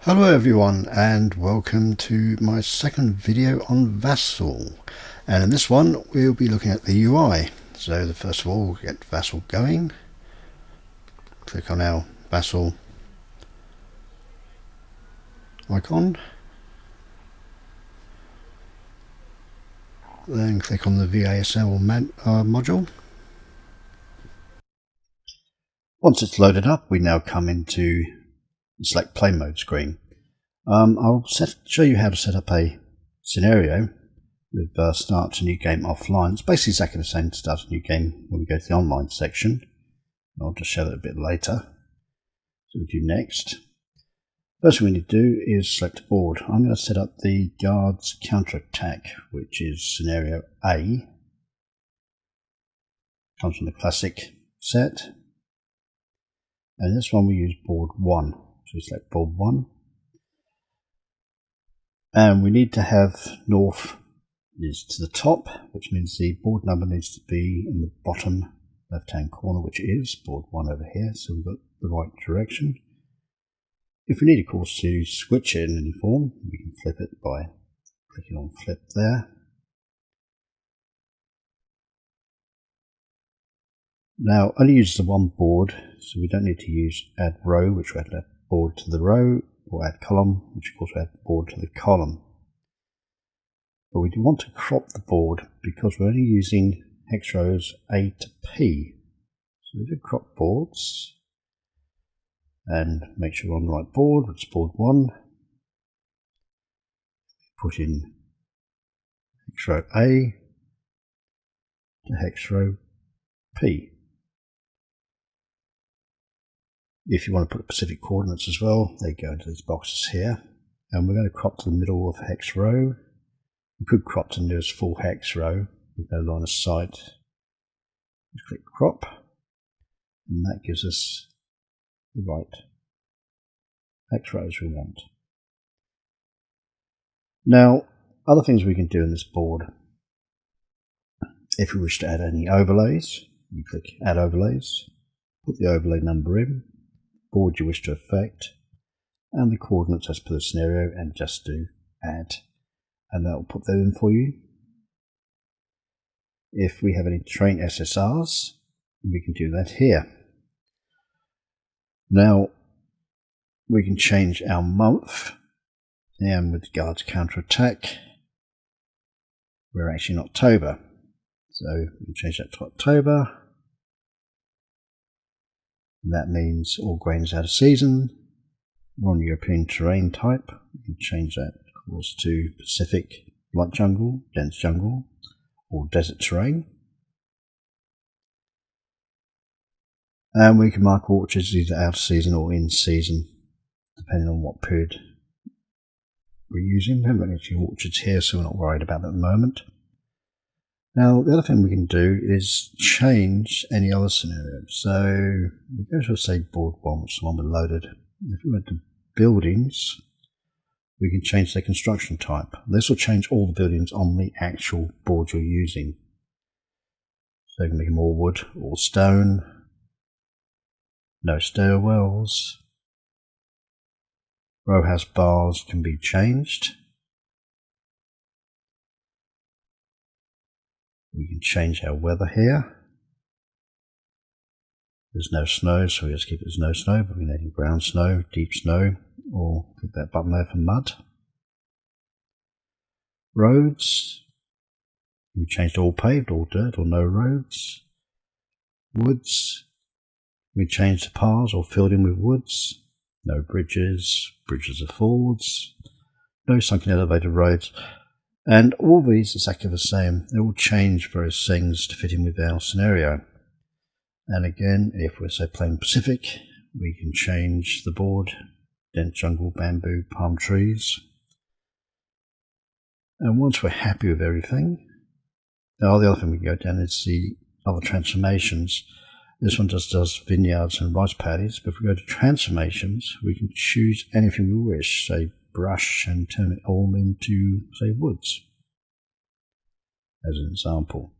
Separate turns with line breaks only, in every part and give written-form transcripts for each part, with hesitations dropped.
Hello everyone, and welcome to my second video on VASL, and in this one we'll be looking at the UI. So first of all, we'll get VASL going. Click on our VASL icon, then click on the VASL module. Once it's loaded up, we now come into the select play mode screen. I'll show you how to set up a scenario with start a new game offline. It's basically exactly the same to start a new game when we go to the online section. I'll just show that a bit later. So we do next. First thing we need to do is select board. I'm going to set up the guard's counterattack, which is scenario A. Comes from the classic set. And this one we use board 1. So we select board 1. And we need to have north is to the top, which means the board number needs to be in the bottom left hand corner, which is board 1 over here, so we've got the right direction. If we need, of course, to switch it in any form, we can flip it by clicking on flip there. Now, only use the one board, so we don't need to use add row, which will add board to the row, or add column, which of course will add board to the column. But we do want to crop the board because we're only using hex rows A to P. So we do crop boards and make sure we're on the right board, which is board 1. Put in hex row A to hex row P. If you want to put specific coordinates as well, they go into these boxes here. And we're going to crop to the middle of hex row. We could crop to the nearest full hex row with no line of sight. Just click crop, and that gives us the right hex rows we want. Now, other things we can do in this board. If we wish to add any overlays, we click add overlays, put the overlay number in, board you wish to affect, and the coordinates as per the scenario, and just do add, and that will put that in for you. If we have any train SSRs, we can do that here. Now we can change our month, and with guards counterattack we're actually in October, so we can change that to October. That means all grains out of season. Non-European terrain type, we can change that of course to Pacific, light jungle, dense jungle, or desert terrain. And we can mark orchards either out of season or in season, depending on what period we're using. We haven't got any orchards here, so we're not worried about that at the moment. Now, the other thing we can do is change any other scenario. So we go to, say, board 1, which is the one we loaded. If we went to buildings, we can change the construction type. This will change all the buildings on the actual board you're using. So you can make them all wood or stone, no stairwells. Row house bars can be changed. We can change our weather here. There's no snow, so we just keep it as no snow, but we're needing ground snow, deep snow, or click that button there for mud. Roads, we changed all paved, all dirt, or no roads. Woods, we changed the paths or filled in with woods. No bridges, bridges are fords, no sunken elevated roads. And all these are exactly the same. They will change various things to fit in with our scenario. And again, if we're say playing Pacific, we can change the board, dense jungle, bamboo, palm trees. And once we're happy with everything, now the other thing we can go down is the other transformations. This one just does vineyards and rice paddies, but if we go to transformations, we can choose anything we wish, say brush, and turn it all into, say, woods, as an example.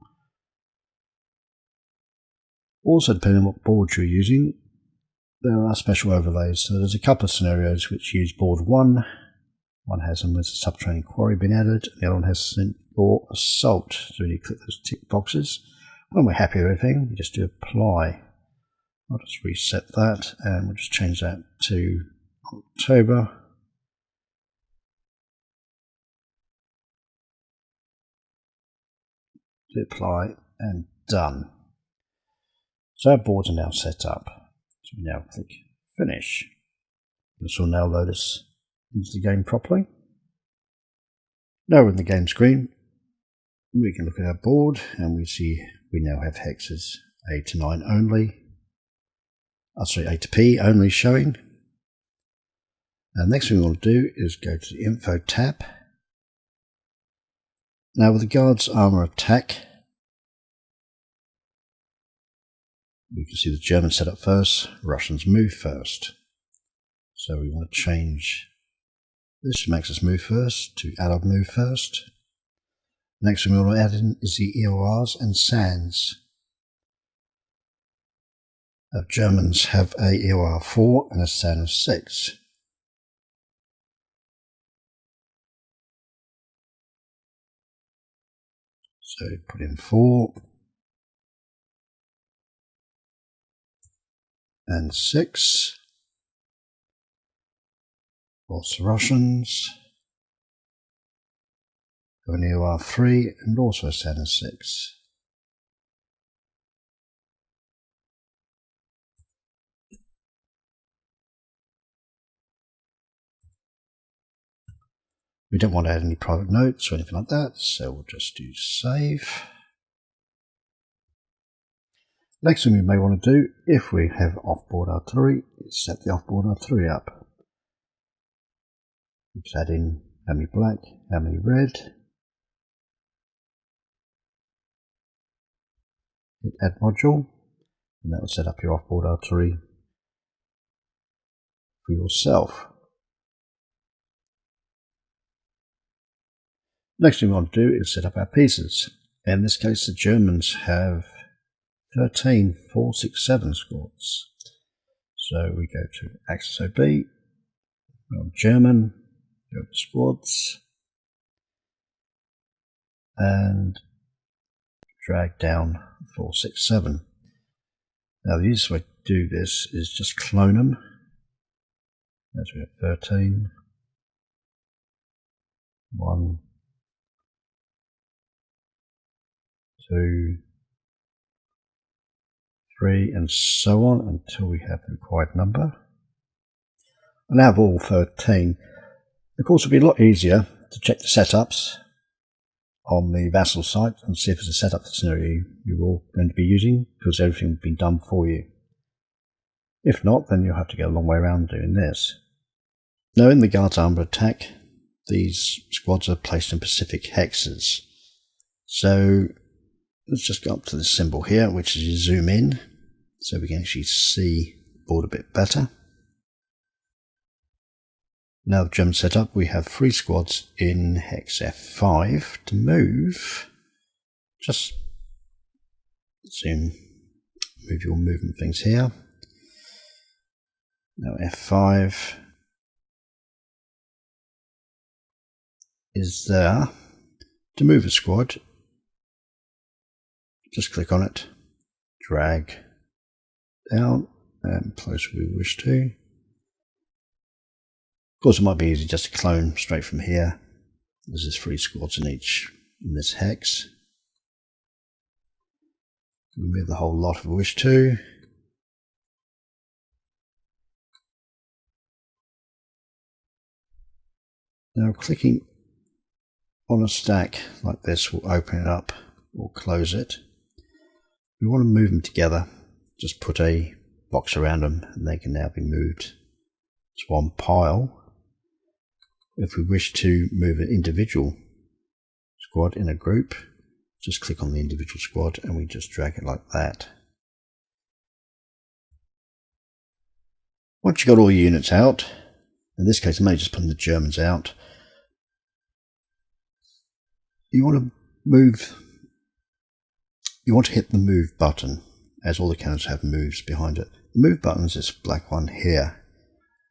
Also, depending on what board you're using, there are special overlays. So there's a couple of scenarios which use board 1. One has them with a subterranean quarry being added, and the other one has or assault. So when you click those tick boxes, when we're happy with everything, we just do apply. I'll just reset that, and we'll just change that to October. Do apply, and done. So our boards are now set up. So we now click Finish. This will now load us into the game properly. Now we're in the game screen. We can look at our board, and we see we now have hexes A to 9 only. A to P only showing. And next thing we want to do is go to the Info tab. Now with the Guard's Armour Attack, we can see the Germans set up first, Russians move first. So we want to change this from Axis move first to Allied move first. Next thing we want to add in is the EORs and SANs. Germans have a EOR 4 and a SAN of 6. So put in 4 and 6. Also Russians have an EOR 3 and also a SAN of 6. We don't want to add any private notes or anything like that, so we'll just do save. Next thing we may want to do, if we have offboard artillery, is set the offboard artillery up. We just add in how many black, how many red. Hit add module, and that will set up your offboard artillery for yourself. Next thing we want to do is set up our pieces. In this case, the Germans have 13 467 squads. So we go to Axis OB, go German, go to squads, and drag down 467. Now the easiest way to do this is just clone them. As we have 13, 1, 2, 3, and so on until we have the required number. And now have all 13. Of course, it would be a lot easier to check the setups on the VASL site and see if it's a setup scenario you're all going to be using, because everything will be done for you. If not, then you'll have to go a long way around doing this. Now in the Guards Armour Attack, these squads are placed in specific hexes. So let's just go up to this symbol here, which is you zoom in, so we can actually see the board a bit better. Now the German setup, we have 3 squads in hex F5 to move. Just zoom, move your movement things here. Now F5 is there. To move a squad, just click on it, drag down and place where we wish to. Of course, it might be easy just to clone straight from here. There's 3 squads in this hex. Remove the whole lot if we wish to. Now clicking on a stack like this will open it up or close it. We want to move them together. Just put a box around them and they can now be moved to one pile. If we wish to move an individual squad in a group, just click on the individual squad and we just drag it like that. Once you've got all your units out, in this case I may just put the Germans out, you want to hit the move button, as all the cannons have moves behind it. The move button is this black one here.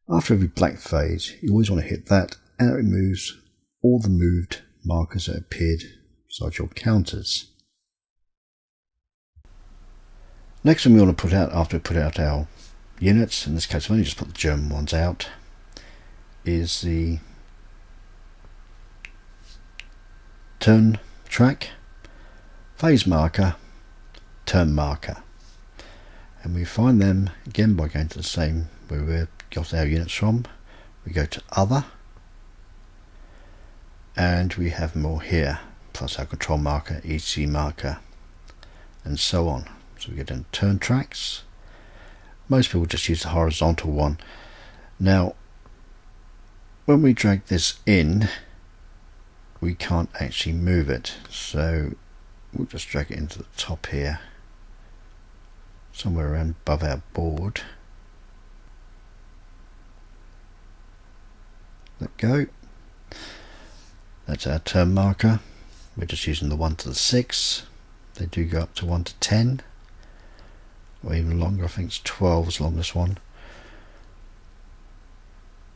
After every black phase, you always want to hit that, and it removes all the moved markers that appeared beside your counters. Next thing we want to put out after we put out our units, in this case I've only just put the German ones out, is the turn track, phase marker, turn marker. And we find them again by going to the same where we got our units from. We go to other, and we have more here, plus our control marker, EC marker, and so on. So we go down to turn tracks. Most people just use the horizontal one. Now when we drag this in, we can't actually move it, so we'll just drag it into the top here, somewhere around above our board. Let go. That's our turn marker. We're just using the 1 to the 6. They do go up to 1 to 10, or even longer. I think it's 12 is the longest one.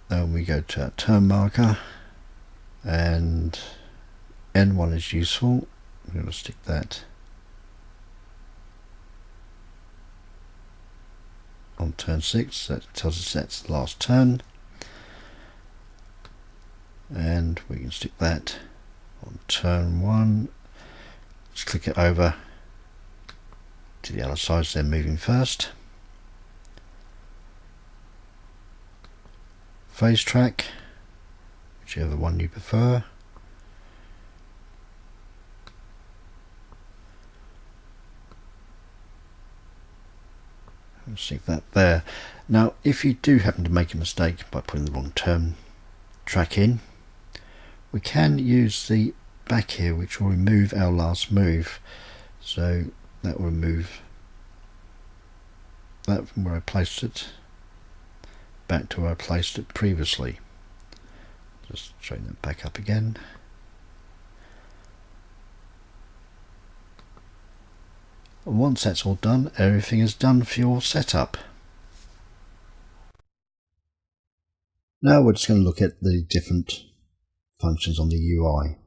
Then we go to our turn marker, and N1 is useful. I'm going to stick that on turn 6. That tells us that's the last turn, and we can stick that on turn 1. Just click it over to the other side so they're moving first. Phase track, whichever one you prefer. I'll stick that there. Now if you do happen to make a mistake by putting the wrong turn track in, we can use the back here, which will remove our last move. So that will remove that from where I placed it back to where I placed it previously. Just straighten that back up again. And once that's all done, everything is done for your setup. Now we're just going to look at the different functions on the UI.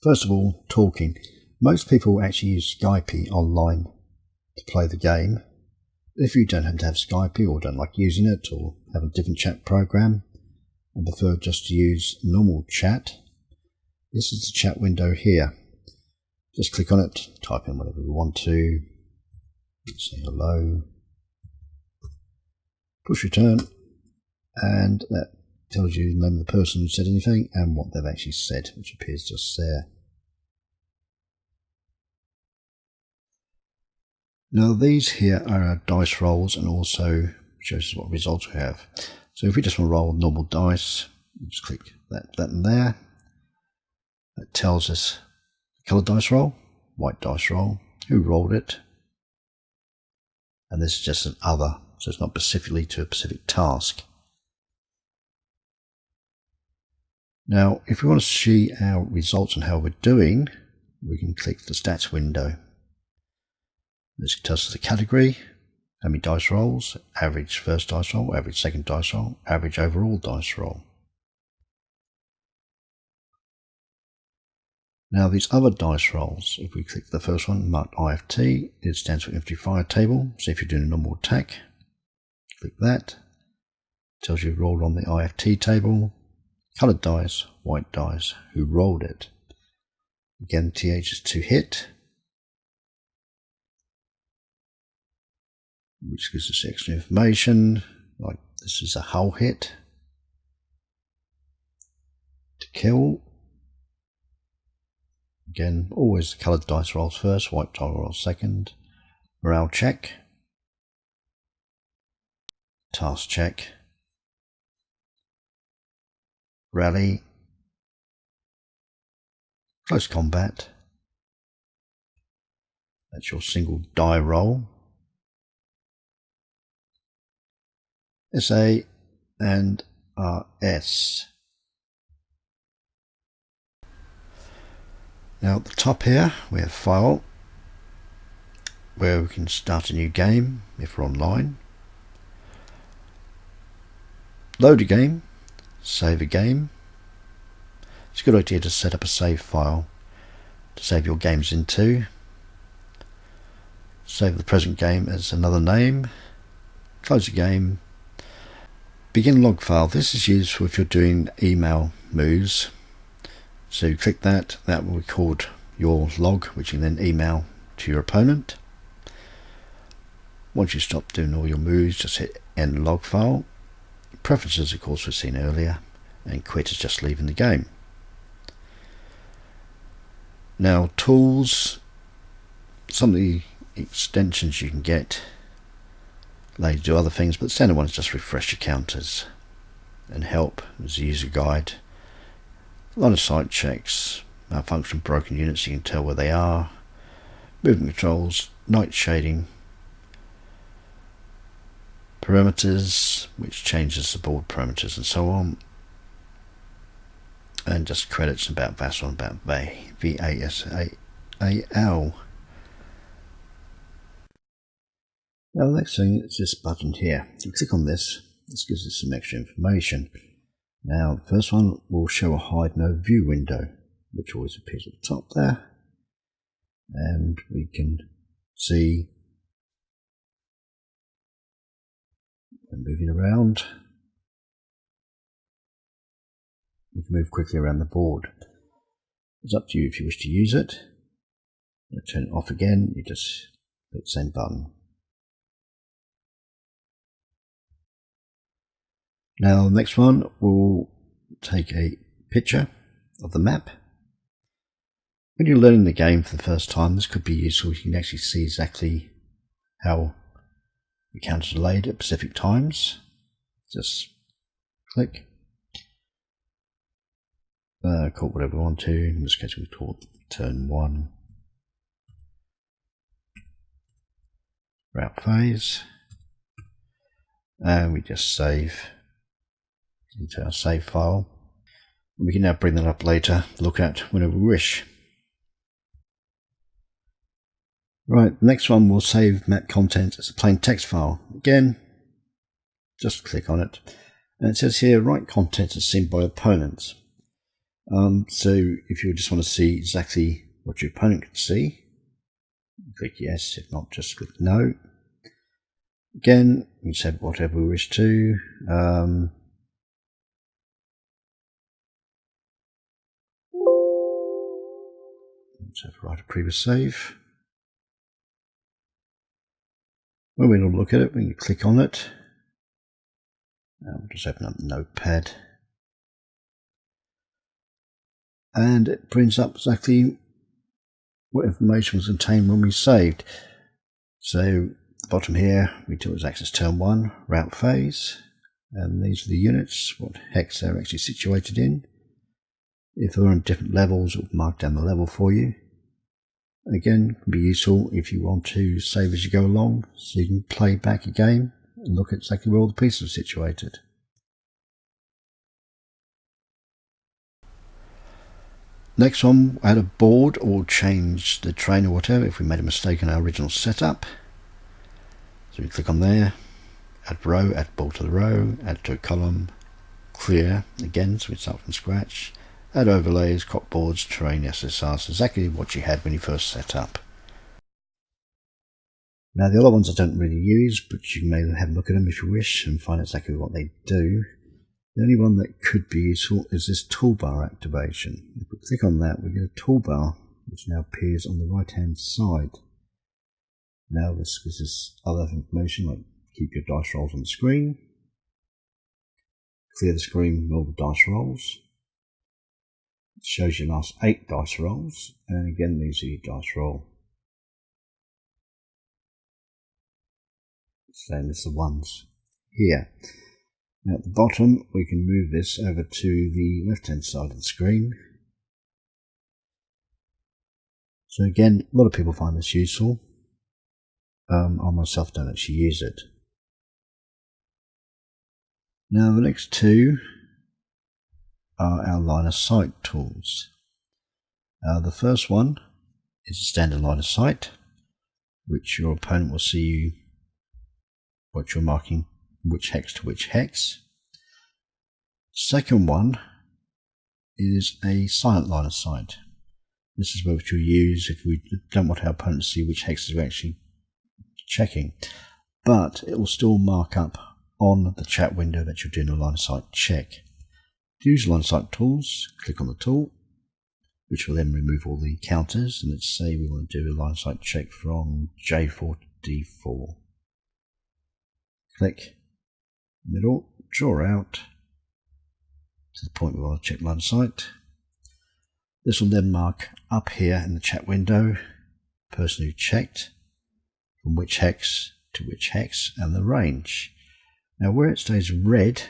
First of all, talking. Most people actually use Skype online to play the game. If you don't happen to have Skype or don't like using it or have a different chat program and prefer just to use normal chat, this is the chat window here. Just click on it, type in whatever we want to, say hello, push return, and that tells you the name of the person who said anything and what they've actually said, which appears just there. Now these here are our dice rolls, and also shows us what results we have. So if we just want to roll normal dice, we just click that button there. That tells us coloured dice roll, white dice roll, who rolled it, and this is just an other, so it's not specifically to a specific task. Now if we want to see our results and how we're doing, we can click the stats window. This tells us the category, how many dice rolls, average first dice roll, average second dice roll, average overall dice roll. Now these other dice rolls, if we click the first one, marked IFT, it stands for Infantry Fire Table. So if you're doing a normal attack, click that. It tells you rolled on the IFT table, coloured dice, white dice, who rolled it. Again, TH is to hit, which gives us extra information, like this is a hull hit, to kill. Again, always the coloured dice rolls first, white die rolls second. Morale check, task check, rally, close combat, that's your single die roll, SA and RS. Now at the top here we have File, where we can start a new game if we're online. Load a game, save a game. It's a good idea to set up a save file to save your games into. Save the present game as another name. Close the game. Begin log file. This is useful if you're doing email moves. So you click that will record your log, which you then email to your opponent. Once you stop doing all your moves, just hit end log file. Preferences, of course, we've seen earlier, and quit is just leaving the game. Now, tools, some of the extensions you can get allow you to do other things, but the standard one is just refresh your counters, and help is the user guide. Line of sight checks, malfunction broken units, you can tell where they are. Movement controls, night shading, parameters, which changes the board parameters and so on, and just credits about VASL and about VASL. Now the next thing is this button here. You click on this. This gives us some extra information. Now the first one will show a hide no view window, which always appears at the top there, and we can see when moving around. We can move quickly around the board. It's up to you if you wish to use it. Turn it off again, you just hit the same button. Now the next one will take a picture of the map. When you're learning the game for the first time, this could be useful. You can actually see exactly how the counters are laid at specific times. Just click. Call whatever we want to. In this case we'll call turn 1. Route phase. And we just save into our save file. We can now bring that up later, look at whenever we wish. Right, the next one will save map content as a plain text file. Again, just click on it. And it says here, write content as seen by opponents. So if you just want to see exactly what your opponent can see, click yes. If not, just click no. Again, we can set whatever we wish to. Let's write a previous save. When we look at it, we can click on it. We'll just open up the notepad. And it brings up exactly what information was contained when we saved. So, at the bottom here, we do is access turn 1, route phase. And these are the units, what hex they're actually situated in. If they're on different levels, it will mark down the level for you. Again, it can be useful if you want to save as you go along, so you can play back a game and look at exactly where all the pieces are situated. Next one, add a board or change the train or whatever if we made a mistake in our original setup. So we click on there, add row, add board to the row, add to a column, clear, again, so we start from scratch. Add overlays, crop boards, terrain, SSRs, exactly what you had when you first set up. Now the other ones I don't really use, but you may have a look at them if you wish and find exactly what they do. The only one that could be useful is this toolbar activation. If we click on that, we get a toolbar which now appears on the right hand side. Now this gives us other information like keep your dice rolls on the screen, clear the screen with all the dice rolls. It shows your last 8 dice rolls, and again these are your dice roll. Same as the ones here. Now at the bottom we can move this over to the left hand side of the screen. So again, a lot of people find this useful. I myself don't actually use it. Now the next two are our line of sight tools. The first one is a standard line of sight, which your opponent will see you what you're marking, which hex to which hex. Second one is a silent line of sight. This is what we'll use if we don't want our opponent to see which hexes we're actually checking, but it will still mark up on the chat window that you're doing a line of sight check. To use line of sight tools, click on the tool, which will then remove all the counters, and let's say we want to do a line of sight check from J4 to D4. Click middle, draw out to the point we want to check line of sight. This will then mark up here in the chat window the person who checked, from which hex to which hex, and the range. Now where it stays red,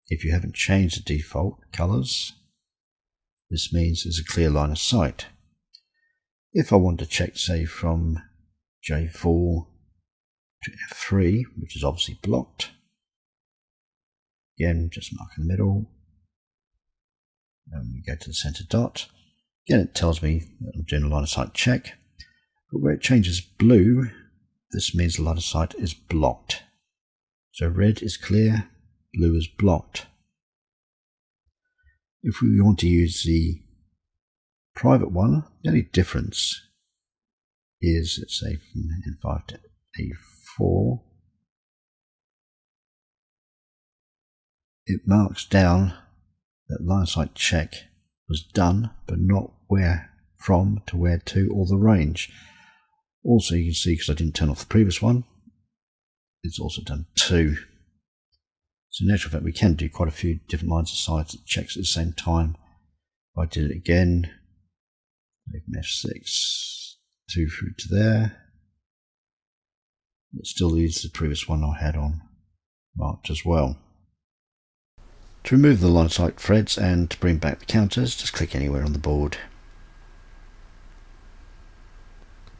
if you haven't changed the default colours, this means there's a clear line of sight. If I want to check, say, from J4 to F3, which is obviously blocked, again just mark in the middle, and we go to the center dot. Again, it tells me that I'm doing a line of sight check, but where it changes blue, this means the line of sight is blocked. So red is clear, blue is blocked. If we want to use the private one, the only difference is, let's say, from N5 to A4, it marks down that line of sight check was done, but not where from to where to, or the range. Also, you can see, because I didn't turn off the previous one, it's also done too. So in actual fact, we can do quite a few different lines of sight that checks at the same time. If I did it again, from F6, 2 through to there, it still leaves the previous one I had on marked as well. To remove the line of sight threads and to bring back the counters, just click anywhere on the board.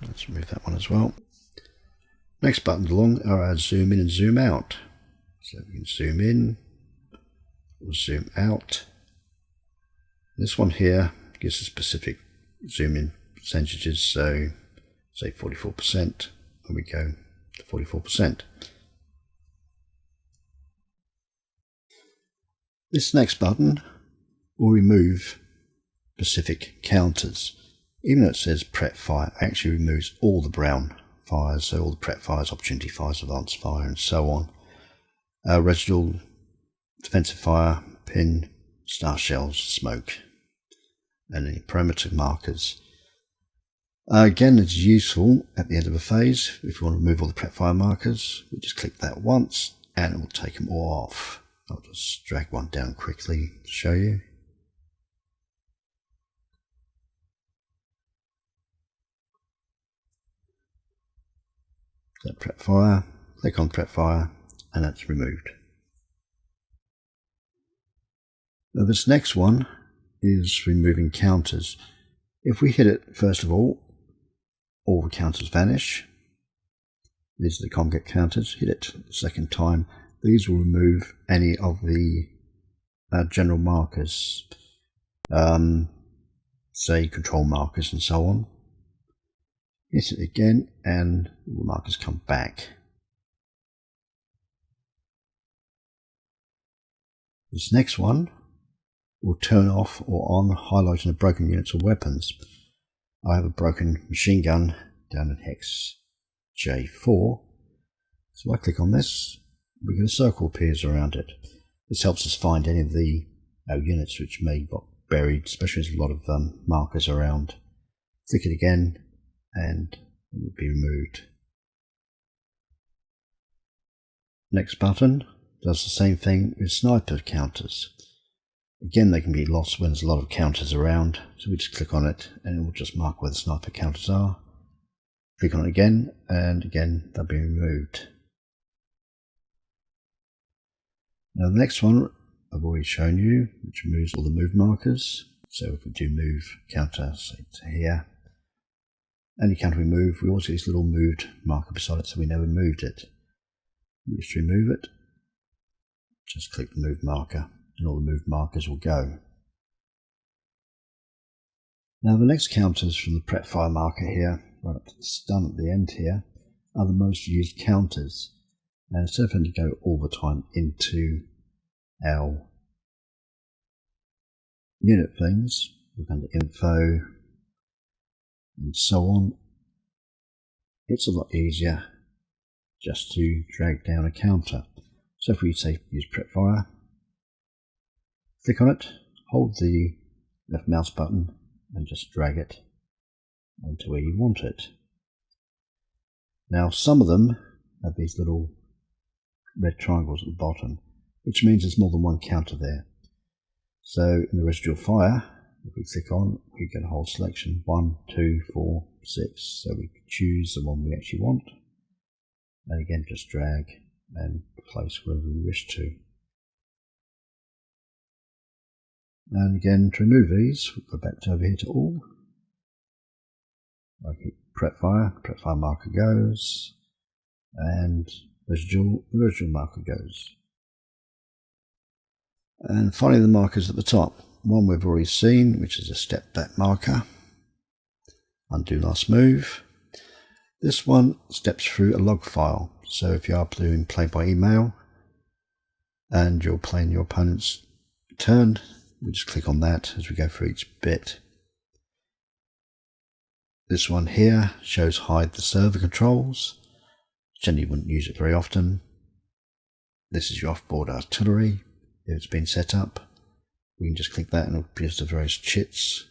Let's remove that one as well. Next buttons along are our zoom in and zoom out. So we can zoom in or zoom out. This one here gives us specific zoom in percentages, so say 44%, and we go to 44%. This next button will remove specific counters. Even though it says prep fire, it actually removes all the brown fires, so all the prep fires, opportunity fires, advanced fire, and so on. Residual, defensive fire, pin, star shells, smoke, and any perimeter markers. Again, it's useful at the end of a phase. If you want to remove all the prep fire markers, we just click that once and it will take them all off. I'll just drag one down quickly to show you. That prep fire, click on prep fire, and that's removed. Now this next one is removing counters. If we hit it, first of all the counters vanish. These are the ComGet counters. Hit it the second time. These will remove any of the general markers, say control markers and so on. Hit it again and the markers come back. This next one will turn off or on highlighting the broken units or weapons. I have a broken machine gun down in hex J4, so I click on this, we get a circle appears around it. This helps us find any of the units which may be buried, especially there's a lot of markers around. Click it again and it will be removed. Next button does the same thing with sniper counters. Again, they can be lost when there's a lot of counters around, so we just click on it and it will just mark where the sniper counters are. Click on it again and again they'll be removed. Now the next one I've already shown you, which removes all the move markers. So if we do move counter, say to here, any counter we move, we also get this little moved marker beside it, so we know we moved it. We just remove it, just click the move marker and all the moved markers will go. Now the next counters from the prep fire marker here, right up to the stun at the end here, are the most used counters. And instead of having to go all the time into our unit things, look under info and so on, it's a lot easier just to drag down a counter. So if we say use PrepFire, click on it, hold the left mouse button and just drag it onto where you want it. Now some of them have these little red triangles at the bottom, which means there's more than one counter there. So in the residual fire, if we click on, we get a whole selection, 1, 2, 4, 6, so we can choose the one we actually want, and again just drag and place wherever we wish to. And again, to remove these, we'll go back to over here to all. I keep PrepFire marker goes, and residual marker goes. And finally the markers at the top. One we've already seen, which is a step back marker. Undo last move. This one steps through a log file. So if you are doing play by email and you're playing your opponent's turn, we just click on that as we go through each bit. This one here shows hide the server controls. Generally you wouldn't use it very often. This is your offboard artillery. If it's been set up, we can just click that and it'll appears the various chits.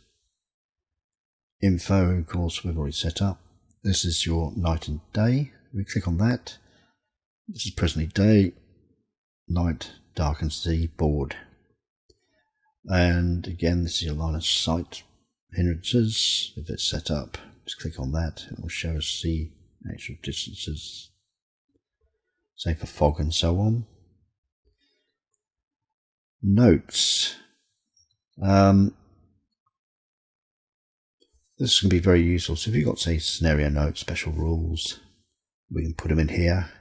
Info, of course, we've already set up. This is your night and day. We click on that. This is presently day, night, darkens the board. And again, this is your line of sight hindrances. If it's set up, just click on that. It will show us the actual distances, say for fog and so on. Notes. This can be very useful. So if you've got, say, scenario notes, special rules, we can put them in here.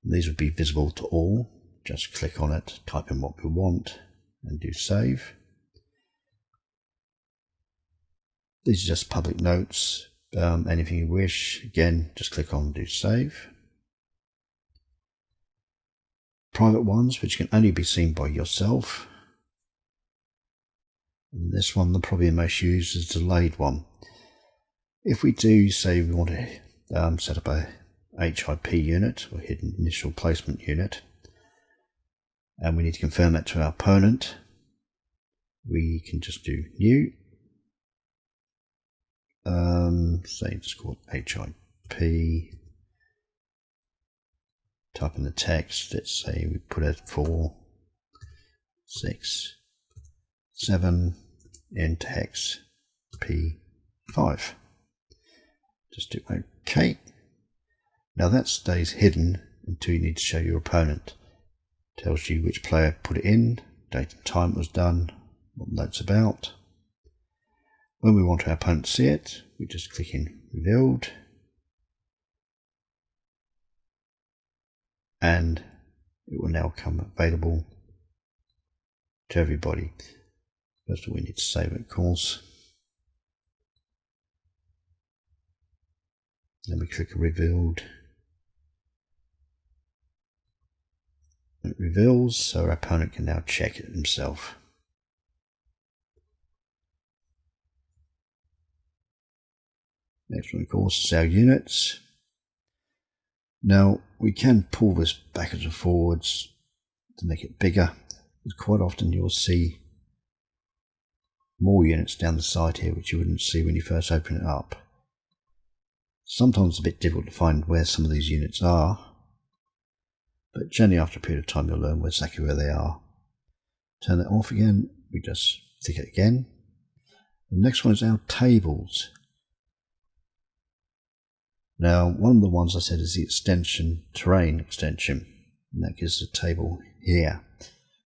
These would be visible to all. Just click on it, type in what we want, and do save. These are just public notes. Anything you wish, again, just click on do save. Private ones, which can only be seen by yourself. And this one, probably the most used, is the delayed one. If we do say we want to set up a HIP unit, or hidden initial placement unit, and we need to confirm that to our opponent, we can just do new. Say just call it HIP. Type in the text. Let's say we put it 4, 6, 7 into hex P5. Just do OK. Now that stays hidden until you need to show your opponent. Tells you which player put it in, date and time it was done, what that's about. When we want our opponent to see it, we just click in revealed, and it will now come available to everybody. First of all, we need to save it, of course. Then we click revealed. It reveals, so our opponent can now check it himself. Next one, of course, is our units. Now, we can pull this backwards and forwards to make it bigger. But quite often you'll see more units down the side here, which you wouldn't see when you first open it up. Sometimes it's a bit difficult to find where some of these units are, but generally after a period of time you'll learn exactly where they are. Turn that off again, we just click it again. The next one is our tables. Now, one of the ones I said is the extension, terrain extension, and that gives the table here.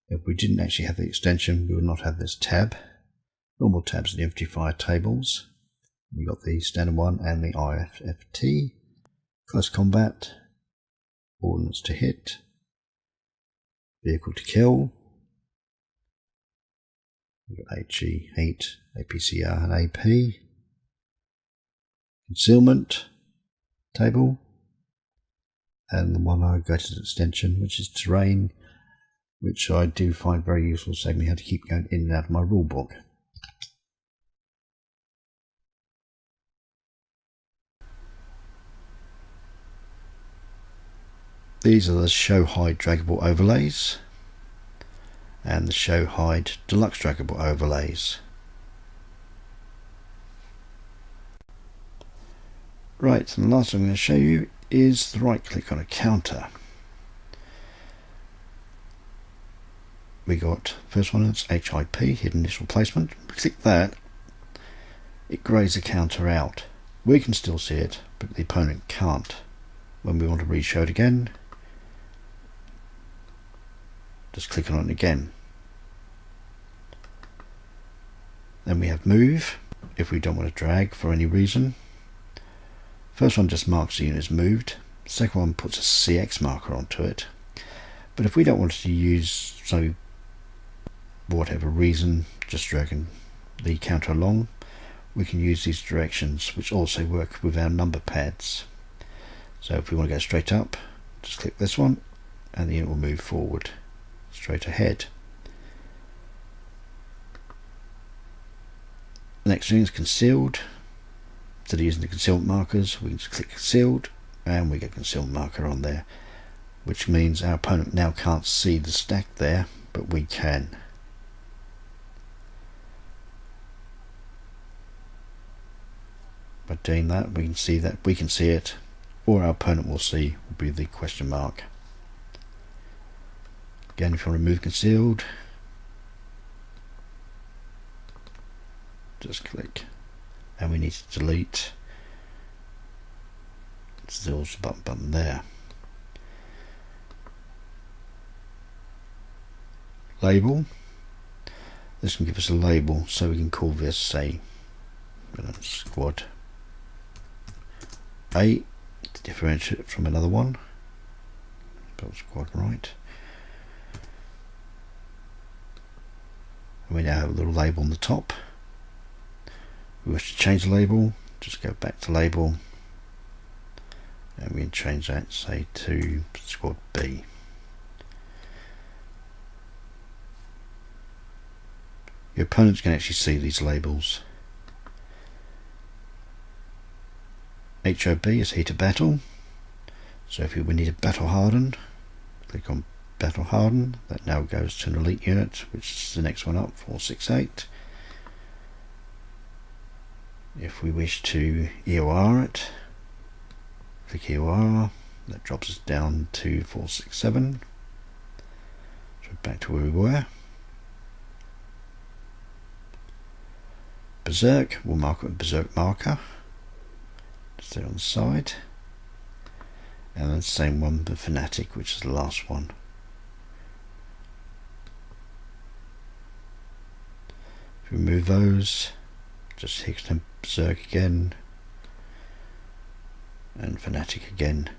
If we didn't actually have the extension, we would not have this tab. Normal tabs are the empty fire tables. You've got the standard one and the IFFT, close combat, ordnance to hit, vehicle to kill. We've got HE, heat, APCR and AP, concealment table, and the one I go to the extension, which is terrain. which I do find very useful, saving me how to keep going in and out of my rulebook. These are the Show Hide draggable overlays and the Show Hide deluxe draggable overlays. Right, and the last thing I'm going to show you is the right click on a counter. We got first one, it's HIP, hidden initial placement. Click that, it grays the counter out. We can still see it, but the opponent can't. When we want to re-show it again, just click on it again. Then we have move, if we don't want to drag for any reason. First one just marks the unit as moved. Second one puts a CX marker onto it. But if we don't want to use, so whatever reason, just dragging the counter along, we can use these directions, which also work with our number pads. So if we want to go straight up, just click this one and the unit will move forward straight ahead. The next thing is concealed. Instead of using the concealment markers, we can just click concealed and we get concealment marker on there, which means our opponent now can't see the stack there, but we can. By doing that, we can see it, or our opponent will see will be the question mark. Again, if you want to remove concealed, just click, and we need to delete. Still the button there. Label. This can give us a label, so we can call this, say, squad A to differentiate it from another one. Spell squad right. And we now have a little label on the top. We wish to change the label, just go back to label, and we can change that, say, to squad B. Your opponents can actually see these labels. HOB is heat of battle. So if we need a battle harden, click on battle harden. That now goes to an elite unit, which is the next one up, 468. If we wish to EOR it, click EOR. That drops us down to 467. So back to where we were. Berserk, we'll mark it with Berserk marker. Stay on the side. And then the same one with Fanatic, which is the last one. If we remove those, just hit Berserk again, and Fanatic again.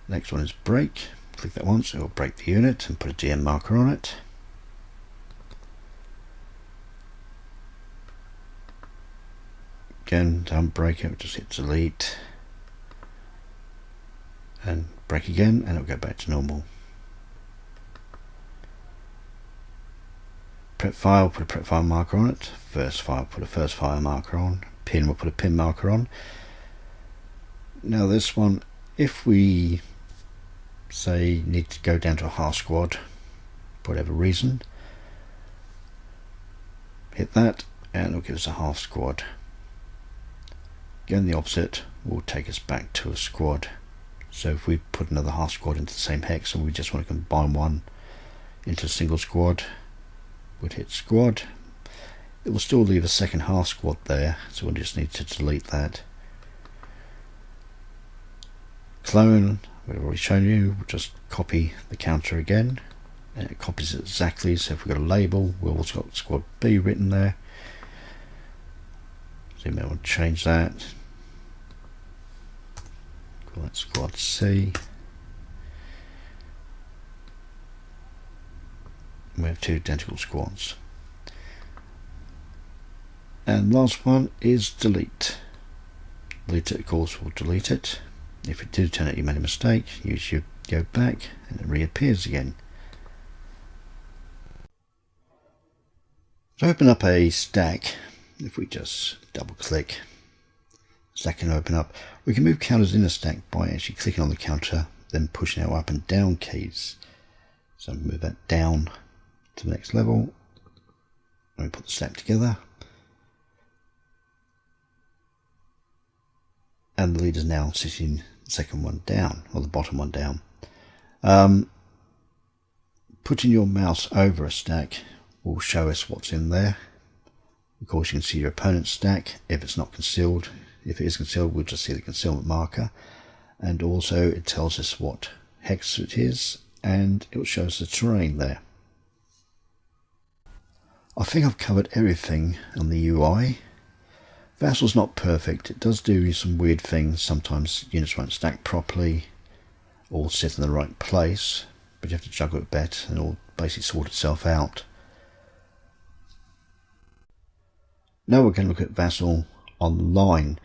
Next one is break. Click that once, it will break the unit and put a DM marker on it. Again, don't break it, just hit delete and break again, and it'll go back to normal. Prep file, put a prep file marker on it. First file, put a first file marker on. Pin, we'll put a pin marker on. Now this one, if we say need to go down to a half squad for whatever reason, hit that and it'll give us a half squad. Again, the opposite will take us back to a squad. So if we put another half squad into the same hex and we just want to combine one into a single squad, we'd hit squad. It will still leave a second half squad there, so we'll just need to delete that. Clone, we've already shown you, we'll just copy the counter again, and it copies it exactly. So if we've got a label, we've also got squad B written there. So you may want to change that. Call that squad C. We have two identical squads. And last one is delete. Delete it, of course, we'll delete it. If it did turn out you made a mistake, you should go back and it reappears again. To open up a stack, if we just double click, the stack can open up. We can move counters in a stack by actually clicking on the counter, then pushing our up and down keys. So move that down to the next level, and we put the stack together. And the leader's now sitting the second one down, or the bottom one down. Putting your mouse over a stack will show us what's in there. Of course, you can see your opponent's stack if it's not concealed. If it is concealed, we'll just see the concealment marker. And also it tells us what hex it is, and it will show us the terrain there. I think I've covered everything on the UI. VASL's not perfect. It does do some weird things. Sometimes units won't stack properly or sit in the right place, but you have to juggle it a bit and it'll basically sort itself out. Now we're going to look at VASL online.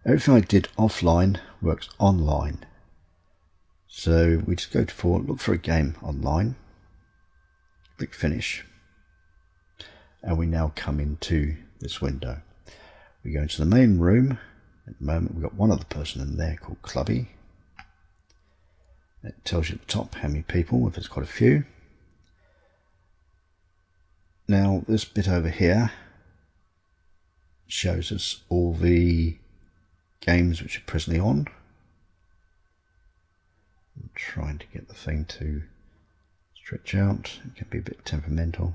Everything I did offline works online. So we just go to look for a game online, click finish, and we now come into this window. We go into the main room. At the moment we've got one other person in there called Clubby. It tells you at the top how many people, if it's quite a few. Now this bit over here shows us all the games which are presently on. I'm trying to get the thing to stretch out. It can be a bit temperamental.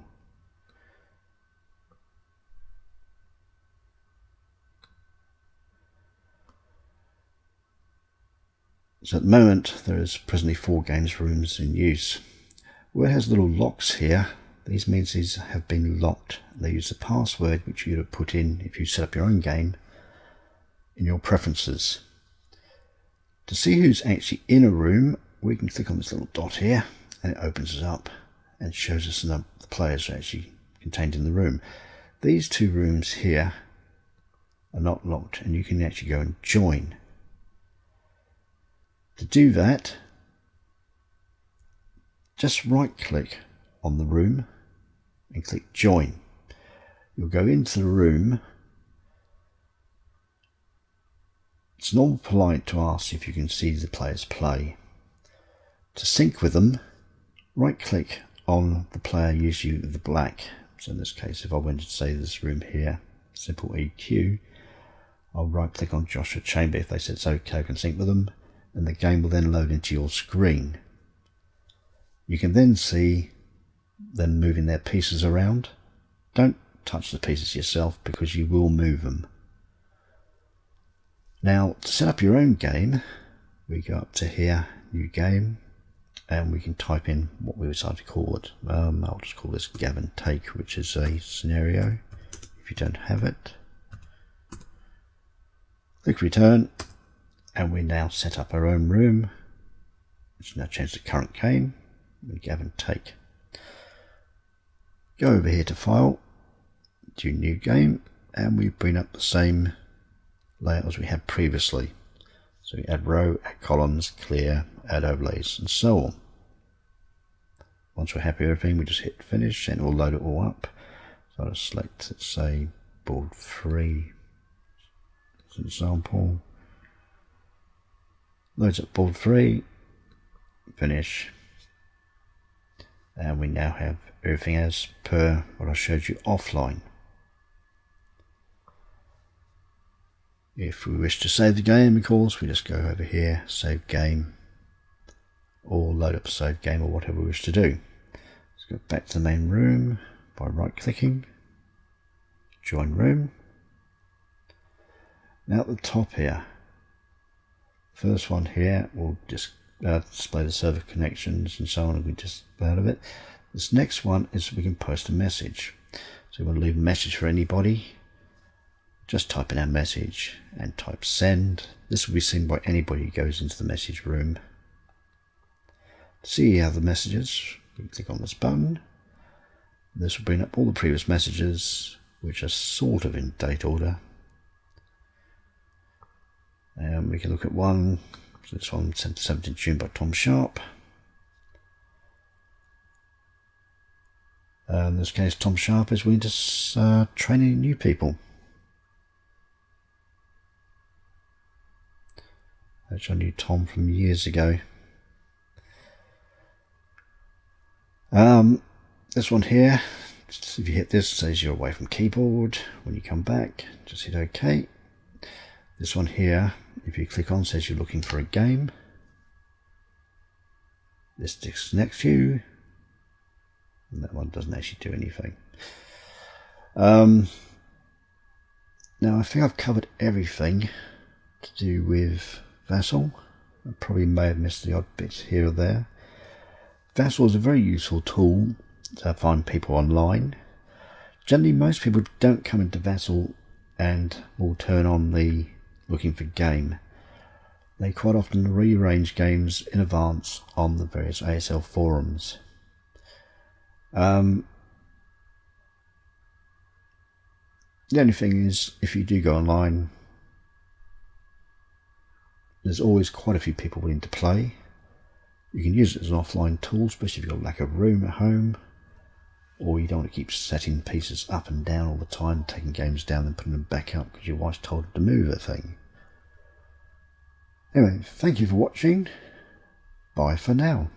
So at the moment there is presently 4 games rooms in use. Where it has little locks here, these means these have been locked. They use the password which you'd have put in if you set up your own game in your preferences. To see who's actually in a room, we can click on this little dot here and it opens it up and shows us the players actually contained in the room. These 2 rooms here are not locked and you can actually go and join. To do that, just right click on the room and click join. You'll go into the room. It's not polite to ask if you can see the players play. To sync with them, right click on the player usually with the black. So in this case, if I went to say this room here, simple EQ, I'll right click on Joshua Chamber. If they said it's okay, I can sync with them, and the game will then load into your screen. You can then see them moving their pieces around. Don't touch the pieces yourself because you will move them. Now to set up your own game, we go up to here, new game, and we can type in what we decide to call it. I'll just call this Gavin Take, which is a scenario. If you don't have it, click return, and we now set up our own room. Let's now change the current game, Gavin Take. Go over here to File, do New Game, and we bring up the same layout as we had previously. So we add row, add columns, clear, add overlays, and so on. Once we're happy with everything, we just hit finish and it will load it all up. So I'll select, let's say, board 3 as an example. Loads up board 3, finish, and we now have everything as per what I showed you offline. If we wish to save the game, of course, we just go over here, save game, or load up save game, or whatever we wish to do. Let's go back to the main room by right clicking, join room. Now at the top here, first one here will just display the server connections and so on, and we just out of it. This next one is we can post a message. So we want to leave a message for anybody. Just type in our message and type send. This will be seen by anybody who goes into the message room. To see how the messages, we can click on this button. This will bring up all the previous messages, which are sort of in date order. And we can look at one, So this one, 17th June by Tom Sharp. In this case, Tom Sharp is willing to train new people. Which I knew Tom from years ago. This one here, if you hit this, it says you're away from keyboard. When you come back, just hit OK. This one here, if you click on, says you're looking for a game. This disconnects you. And that one doesn't actually do anything. Now I think I've covered everything to do with VASL. I probably may have missed the odd bits here or there. VASL is a very useful tool to find people online. Generally, most people don't come into VASL and will turn on the looking for game. They quite often rearrange games in advance on the various ASL forums. The only thing is, if you do go online, there's always quite a few people willing to play. You can use it as an offline tool, especially if you've got lack of room at home, or you don't want to keep setting pieces up and down all the time, taking games down and putting them back up because your wife's told you to move a thing. Anyway, thank you for watching. Bye for now.